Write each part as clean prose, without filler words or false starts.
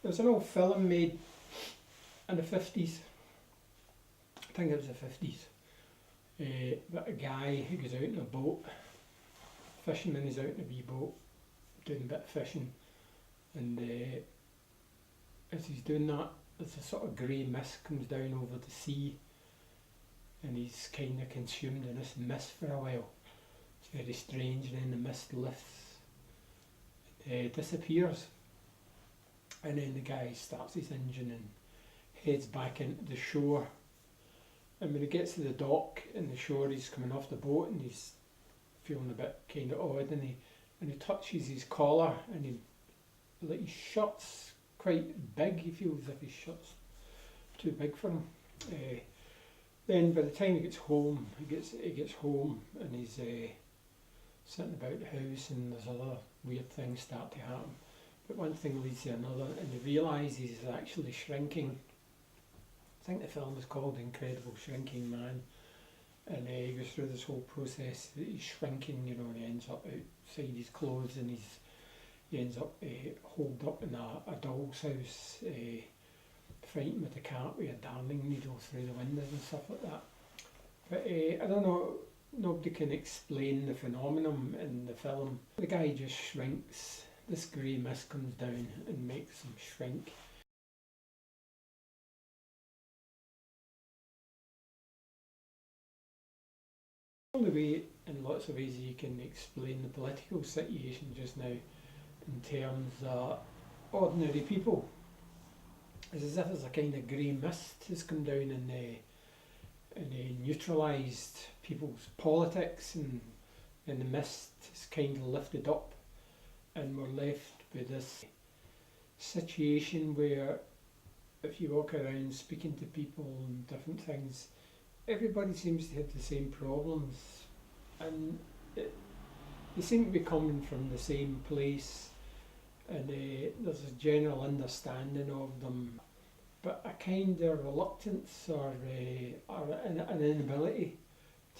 There was an old film made in the 50s, I think it was the 50s, about a guy who goes out in a boat, fisherman is out in a wee boat doing a bit of fishing, and as he's doing that, there's a sort of grey mist comes down over the sea, and he's kind of consumed in this mist for a while. It's very strange, and then the mist lifts, disappears, and then the guy starts his engine and heads back into the shore. And when he gets to the dock in the shore, he's coming off the boat and he's feeling a bit kind of odd, and he touches his collar, and his shirt's quite big. He feels as if his shirt's too big for him. Then by the time he gets home, he gets home and he's sitting about the house, and there's other weird things start to happen. But one thing leads to another, and he realises he's actually shrinking. I think the film is called The Incredible Shrinking Man, and he goes through this whole process that he's shrinking, and he ends up outside his clothes, and he ends up holed up in a doll's house, fighting with a cat with a darning needle through the windows and stuff like that. But I don't know, nobody can explain the phenomenon in the film. The guy just shrinks. This grey mist comes down and makes him shrink. The only way, in lots of ways, you can explain the political situation just now in terms of ordinary people is as if there's a kind of grey mist has come down and neutralised people's politics, and the mist is kind of lifted up, and we're left with this situation where if you walk around speaking to people and different things, everybody seems to have the same problems, and they seem to be coming from the same place, and there's a general understanding of them, but a kind of reluctance or an inability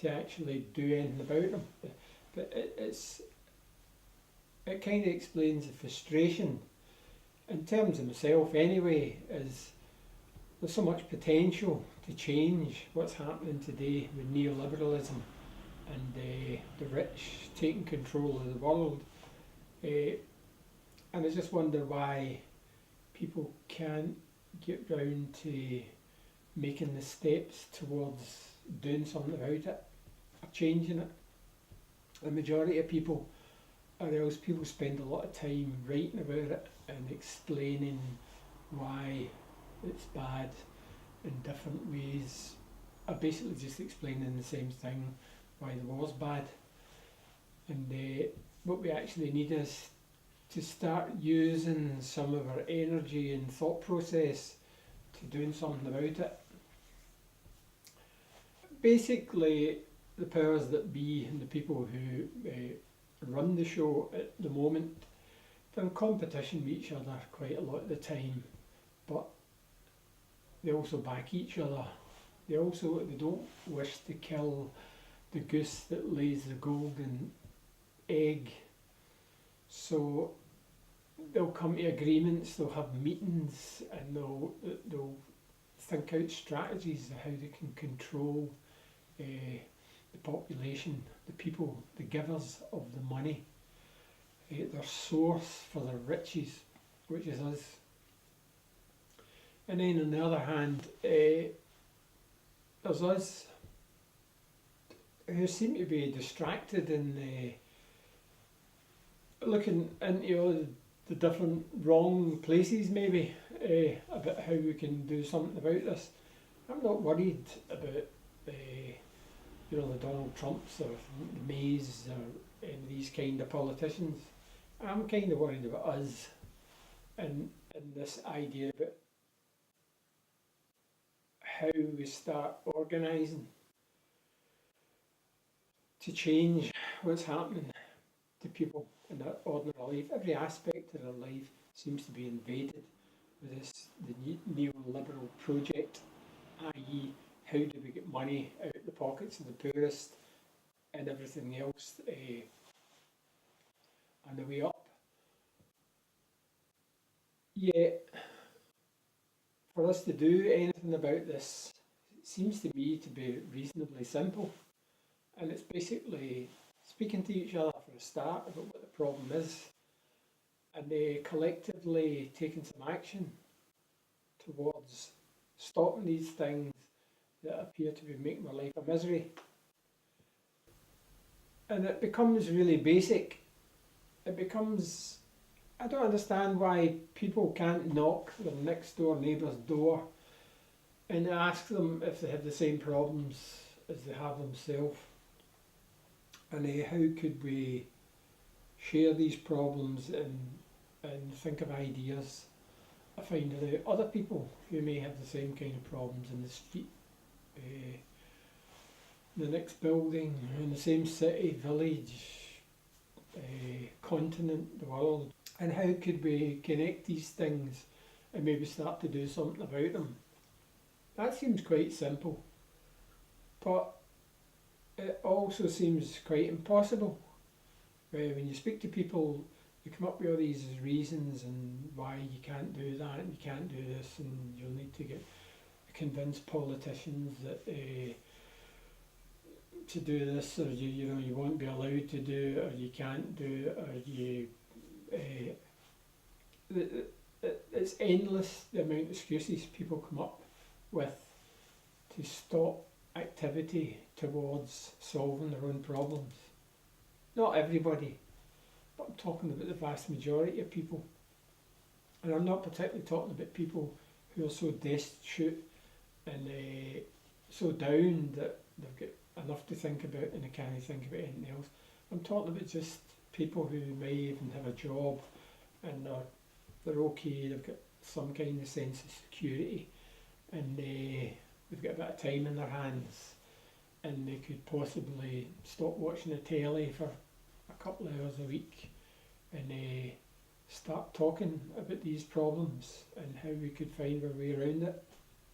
to actually do anything about them. But it kind of explains the frustration. In terms of myself anyway, is there's so much potential to change what's happening today with neoliberalism and the rich taking control of the world. And I just wonder why people can't get round to making the steps towards doing something about it, or changing it. The majority of people, or else people spend a lot of time writing about it and explaining why it's bad in different ways, are basically just explaining the same thing, why the war's bad. And what we actually need is to start using some of our energy and thought process to doing something about it. Basically, the powers that be and the people who run the show at the moment, they're in competition with each other quite a lot of the time, but they also back each other. They don't wish to kill the goose that lays the golden egg. So they'll come to agreements, they'll have meetings, and they'll think out strategies of how they can control the population, the people, the givers of the money, their source for their riches, which is us. And then on the other hand, there's us who seem to be distracted in looking into the different wrong places maybe, about how we can do something about this. I'm not worried about the Donald Trumps or the Mays or any of these kind of politicians. I'm kind of worried about us and this idea about how we start organising. to change what's happening to people in their ordinary life. Every aspect of their life seems to be invaded with the neoliberal project, i.e. how do we get money out of the pockets of the poorest and everything else on the way up. Yet, for us to do anything about this, it seems to me to be reasonably simple. And it's basically speaking to each other for a start about what the problem is, and collectively taking some action towards stopping these things that appear to be making our life a misery. And it becomes really basic. It becomes, I don't understand why people can't knock their next door neighbour's door and ask them if they have the same problems as they have themselves. And how could we share these problems and think of ideas of finding out other people who may have the same kind of problems in the street, the next building, in the same city, village, continent, the world. And how could we connect these things and maybe start to do something about them? That seems quite simple, but it also seems quite impossible. When you speak to people, you come up with all these reasons and why you can't do that and you can't do this, and you'll need to convince politicians that to do this, or you won't be allowed to do it, or you can't do it, or you. It's endless the amount of excuses people come up with to stop activity towards solving their own problems. Not everybody, but I'm talking about the vast majority of people. And I'm not particularly talking about people who are so destitute and so down that they've got enough to think about and they can't think about anything else. I'm talking about just people who may even have a job and they're okay, they've got some kind of sense of security, and they've got a bit of time in their hands, and they could possibly stop watching the telly for a couple of hours a week and start talking about these problems and how we could find our way around it.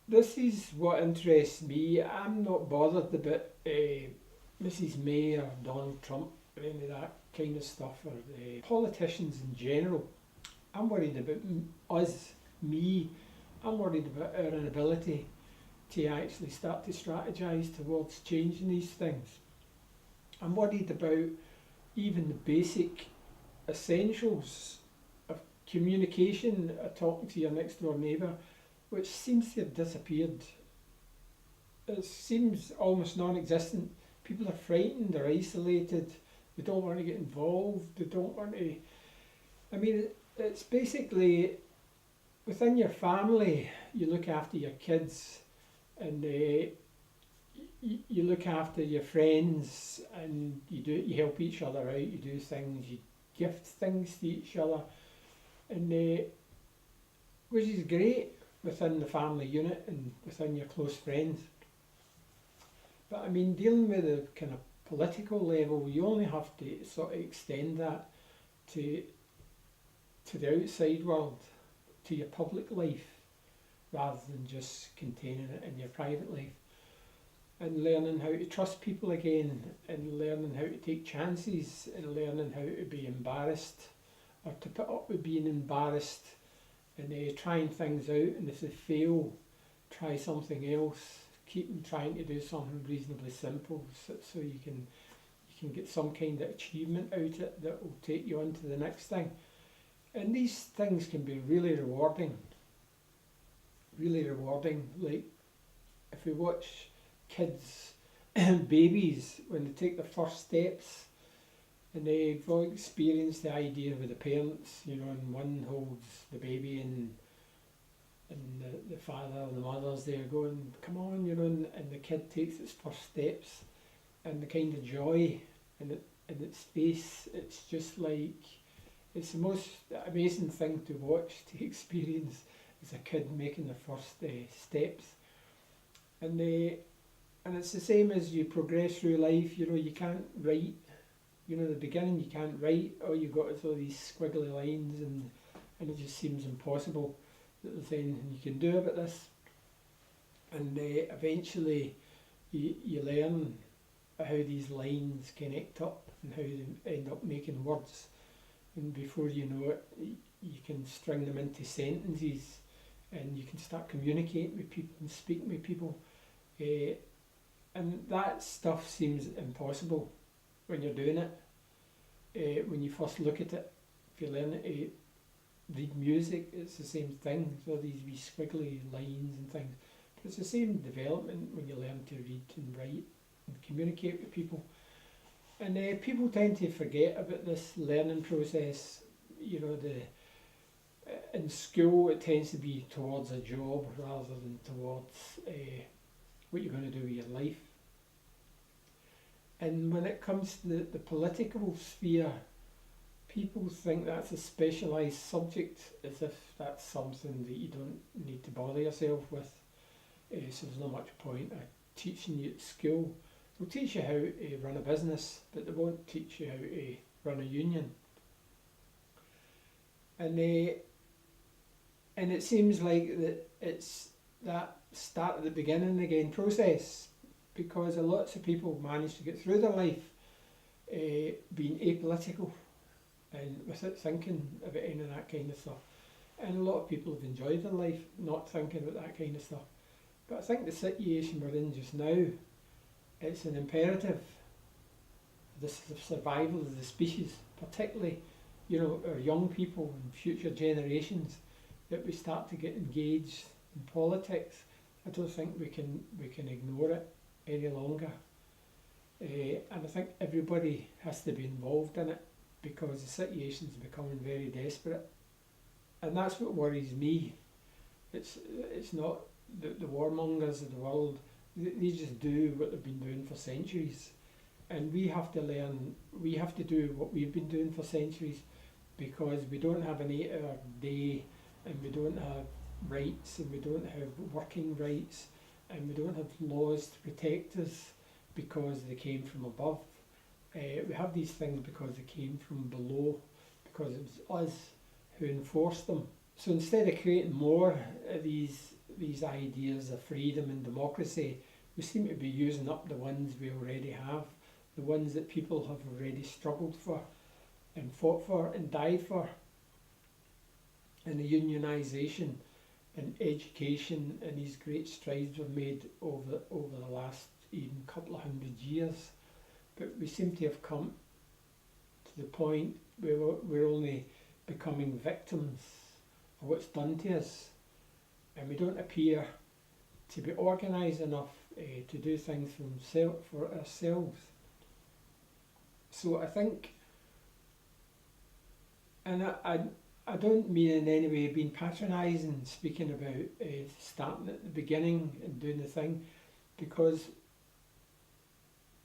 This is what interests me. I'm not bothered about Mrs. May or Donald Trump or any of that kind of stuff, or the politicians in general. I'm worried about us, me. I'm worried about our inability to actually start to strategise towards changing these things. I'm worried about even the basic essentials of communication, talking to your next door neighbour, which seems to have disappeared. It seems almost non-existent. People are frightened, they're isolated, they don't want to get involved, they don't want to. I mean, it's basically within your family, you look after your kids and you look after your friends, and you help each other out, you do things, you gift things to each other, and which is great within the family unit and within your close friends. But I mean, dealing with the kind of political level, you only have to sort of extend that to the outside world, to your public life, rather than just containing it in your private life. And learning how to trust people again, and learning how to take chances, and learning how to be embarrassed, or to put up with being embarrassed, and trying things out, and if they fail, try something else. Keep trying to do something reasonably simple, so you can get some kind of achievement out of it that will take you on to the next thing. And these things can be really rewarding. Really rewarding. Like if we watch kids, babies, when they take their first steps, and they've all experienced the idea with the parents, and one holds the baby and the father and the mother's there going, come on, and the kid takes its first steps, and the kind of joy in its face, it's just like, it's the most amazing thing to watch, to experience as a kid making their first steps. And And it's the same as you progress through life. You can't write. In the beginning you can't write. All you got is all these squiggly lines, and it just seems impossible that there's anything you can do about this. And eventually you learn how these lines connect up and how they end up making words. And before you know it, you can string them into sentences, and you can start communicating with people and speaking with people. And that stuff seems impossible when you're doing it. When you first look at it, if you learn to read music, it's the same thing. So these wee squiggly lines and things. But it's the same development when you learn to read and write and communicate with people. And people tend to forget about this learning process. In school it tends to be towards a job rather than towards what you're going to do with your life. And when it comes to the political sphere, people think that's a specialised subject, as if that's something that you don't need to bother yourself with. So there's not much point teaching you at school. They'll teach you how to run a business, but they won't teach you how to run a union. And it seems like that it's that start at the beginning again process, because lots of people manage to get through their life being apolitical and without thinking about any of that kind of stuff. And a lot of people have enjoyed their life not thinking about that kind of stuff. But I think the situation we're in just now, it's an imperative, the survival of the species, particularly our young people and future generations, that we start to get engaged in politics. I don't think we can ignore it any longer. And I think everybody has to be involved in it, because the situation is becoming very desperate. And that's what worries me. It's not the warmongers of the world. They just do what they've been doing for centuries. And we have to learn, we have to do what we've been doing for centuries, because we don't have an 8-hour day, and we don't have rights, and we don't have working rights, and we don't have laws to protect us because they came from above. We have these things because they came from below, because it was us who enforced them. So instead of creating more of these ideas of freedom and democracy, we seem to be using up the ones we already have, the ones that people have already struggled for and fought for and died for. And the unionisation and education and these great strides we've made over the last even couple of 100 years. But we seem to have come to the point where we're only becoming victims of what's done to us, and we don't appear to be organised enough to do things for ourselves. So I think, and I don't mean in any way being patronising, speaking about starting at the beginning and doing the thing, because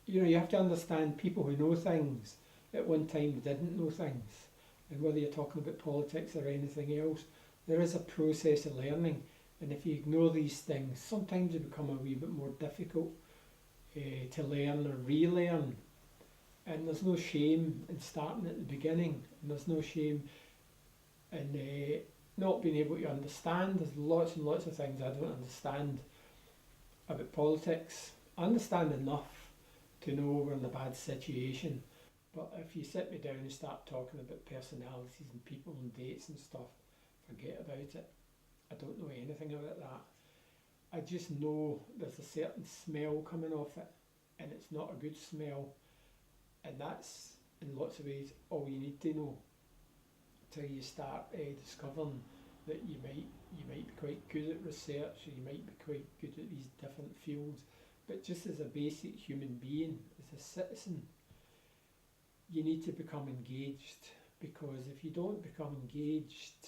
you have to understand people who know things at one time didn't know things. And whether you're talking about politics or anything else, there is a process of learning. And if you ignore these things, sometimes they become a wee bit more difficult to learn or relearn. And there's no shame in starting at the beginning, and there's no shame in not being able to understand. There's lots and lots of things I don't understand about politics. I understand enough to know we're in a bad situation, but if you sit me down and start talking about personalities and people and dates and stuff, forget about it. I don't know anything about that. I just know there's a certain smell coming off it, and it's not a good smell, and that's in lots of ways all you need to know till you start discovering that you might be quite good at research, or you might be quite good at these different fields. But just as a basic human being, as a citizen, you need to become engaged, because if you don't become engaged,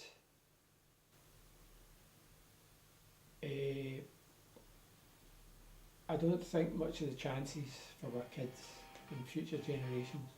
I don't think much of the chances for our kids and future generations.